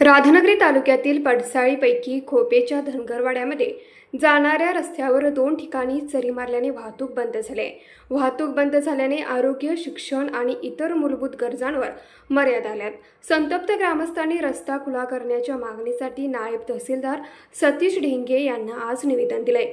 राधानगरी तालुक्यातील पडसाळीपैकी खोपेच्या धनगरवाड्यामध्ये जाणाऱ्या रस्त्यावर 2 ठिकाणी चरी मारल्याने वाहतूक बंद झाली. वाहतूक बंद झाल्याने आरोग्य, शिक्षण आणि इतर मूलभूत गरजांवर मर्यादा आल्यात. संतप्त ग्रामस्थांनी रस्ता खुला करण्याच्या मागणीसाठी नायब तहसीलदार सतीश ढेंगे यांना आज निवेदन दिले.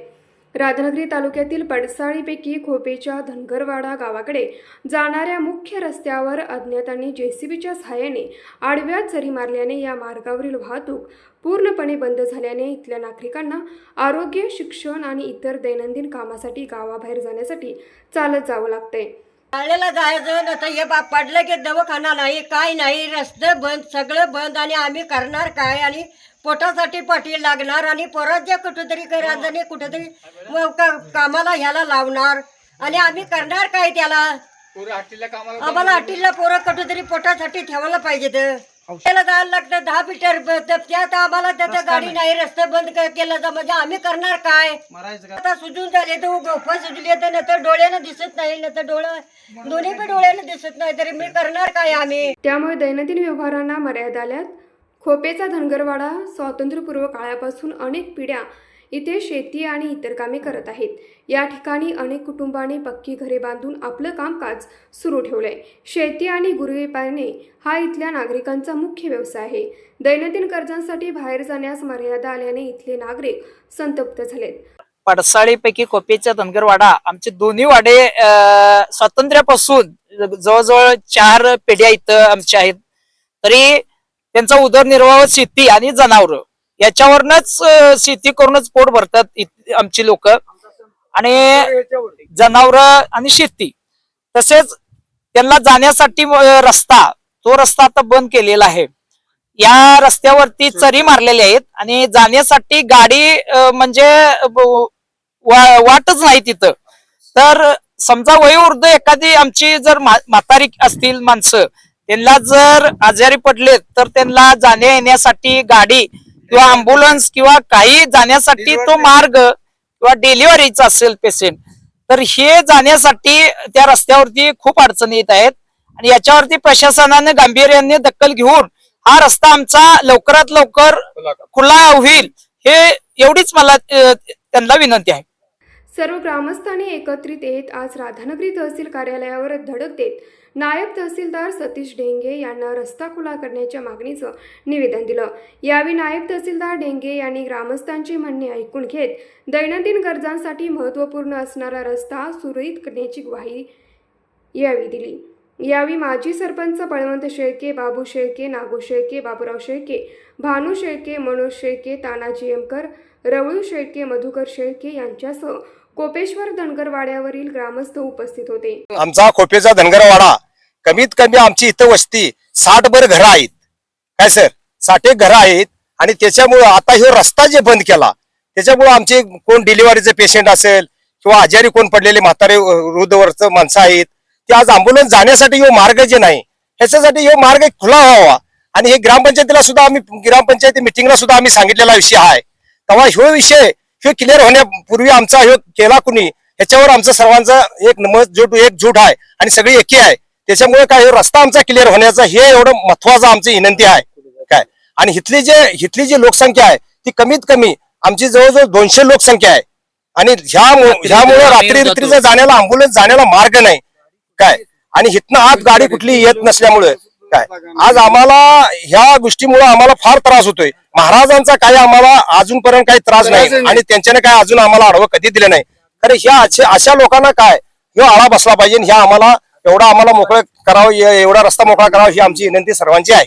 राधानगरी तालुक्यातील पडसाळीपैकी खोपेच्या धनगरवाडा गावाकडे जाणाऱ्या मुख्य रस्त्यावर अज्ञातांनी जेसीबीच्या सहाय्याने आडव्या चरी मारल्याने या मार्गावरील वाहतूक पूर्णपणे बंद झाल्याने इथल्या नागरिकांना आरोग्य, शिक्षण आणि इतर दैनंदिन कामासाठी गावाबाहेर जाण्यासाठी चालत जावं लागतंय. शाळेला जायचं ना तर हे पडलं की दवाखाना नाही, काय नाही, रस्ते बंद, सगळं बंद. आणि आम्ही करणार काय? आणि पोटासाठी पाठी लागणार आणि पोराच्या कुठेतरी करायचं, कुठेतरी कामाला ह्याला लावणार आणि आम्ही करणार काय? त्याला आम्हाला हॉटेलला पोरं कुठेतरी पोटासाठी ठेवायला पाहिजे. त्याला जायला लागतं 10 मीटर, त्यात आम्हाला त्याच्या गाडी नाही, रस्ते बंद केलं तर म्हणजे आम्ही करणार काय? आता सुजून झाले तर गोफा सुजली तर नंतर डोळ्यानं दिसत नाही, नंतर डोळं दोन्ही पण डोळ्यानं दिसत नाही, तरी मी करणार काय आम्ही? त्यामुळे दैनंदिन व्यवहारांना मर्यादा आल्यात. खोपेचा धनगरवाडा स्वातंत्र्यपूर्व काळापासून अनेक पिढ्या इथे शेती आणि इतर कामे करत आहेत. या ठिकाणी अनेक कुटुंबांनी पक्की घरे बांधून आपलं कामकाज सुरू ठेवलंय. शेती आणि गुरवे पाळणे हा इथल्या नागरिकांचा मुख्य व्यवसाय आहे. दैनंदिन गरजांसाठी बाहेर जाण्यास मर्यादा आल्याने इथले नागरिक संतप्त झालेत. पडसाळीपैकी खोपेचा धनगरवाडा आमचे दोन्ही वाडे स्वातंत्र्यापासून जवळजवळ 4 पिढ्या इथं आमच्या आहेत. तरी त्यांचा उदरनिर्वाह शेती आणि जनावर याच्यावरच शेती करूनच पोट भरतात आमची लोक. आणि जनावर आणि शेती, तसेच त्यांना जाण्यासाठी तो रस्ता आता बंद केलेला आहे. या रस्त्यावरती चरी मारलेल्या आहेत आणि जाण्यासाठी गाडी म्हणजे वाटच नाही तिथं. तर समजा वयोवृद्ध एखादी आमची जर म्हातारी असतील माणसं, त्यांना जर आजारी पडले तर त्यांना जाण्या येण्यासाठी गाडी किंवा अँब्युलन्स किंवा काही जाण्यासाठी तो मार्ग किंवा डिलिव्हरीचा असेल पेशंट, तर हे जाण्यासाठी त्या रस्त्यावरती खूप अडचणी येत आहेत. आणि याच्यावरती प्रशासनाने गांभीर्याने दखल घेऊन हा रस्ता आमचा लवकरात लवकर खुला होईल, हे एवढीच मला त्यांना विनंती आहे. सर्व ग्रामस्थांनी एकत्रित येत आज राधानगरी तहसील कार्यालयावर धडक देत नायब तहसीलदार सतीश ढेंगे यांना रस्ता खुला करण्याच्या मागणीचं निवेदन दिलं. यावेळी नायब तहसीलदार ढेंगे यांनी ग्रामस्थांची म्हणणे ऐकून घेत दैनंदिन गरजांसाठी महत्त्वपूर्ण असणारा रस्ता सुरळीत करण्याची ग्वाही यावेळी दिली. यावेळी माजी सरपंच बळवंत शेळके, बाबू शेळके, नागू शेळके, बाबूराव शेळके, भानू शेळके, मनोज शेळके, तानाजी एमकर, रवळू शेळके, मधुकर शेळके यांच्यासह कोपेश्वर धनगरवाड्यावरील ग्रामस्थ उपस्थित होते. आमचा खोपेचा धनगरवाडा कमीत कमी आमची इथं वस्ती 60 भर घरं आहेत. काय सर, 60 घरं आहेत. आणि त्याच्यामुळं आता हे रस्ता जे बंद केला त्याच्यामुळं आमचे कोण डिलिव्हरीचे पेशंट असेल किंवा आजारी कोण पडलेले म्हातारे वृद्धवरचं माणसं आहेत, ते आज अँब्युलन्स जाण्यासाठी हे मार्ग जे नाही, ह्याच्यासाठी हे मार्ग खुला व्हावा. आणि हे ग्रामपंचायतीला सुद्धा आम्ही ग्रामपंचायती मिटिंगला सुद्धा आम्ही सांगितलेला विषय आहे. तेव्हा ह्यो विषय क्लिअर होण्यापूर्वी आमचा ह्यो केला कुणी, ह्याच्यावर आमचं सर्वांचा एकजूट आहे आणि सगळी एकी आहे. त्याच्यामुळे काय रस्ता आमचा क्लिअर होण्याचा हे एवढं महत्वाचं आमची विनंती आहे. काय, आणि इथली जी लोकसंख्या आहे ती कमीत कमी आमची जवळजवळ 200 लोकसंख्या आहे. आणि ह्यामुळे रात्रीचं जाण्याला अँब्युलन्स जाण्याला मार्ग नाही. काय, आणि इथनं आत गाडी कुठली येत नसल्यामुळे काय आज आम्हाला ह्या गोष्टीमुळे आम्हाला फार त्रास होतोय. महाराजांचा काही आम्हाला अजूनपर्यंत काही त्रास नाही आणि त्यांच्याने काय अजून आम्हाला आडवं कधी दिलं नाही. कारण ह्या अशा लोकांना काय ह्यो आळा बसला पाहिजे. ह्या आम्हाला मोकळं करावं, एवढा रस्ता मोकळा करावा ही आमची विनंती सर्वांची आहे.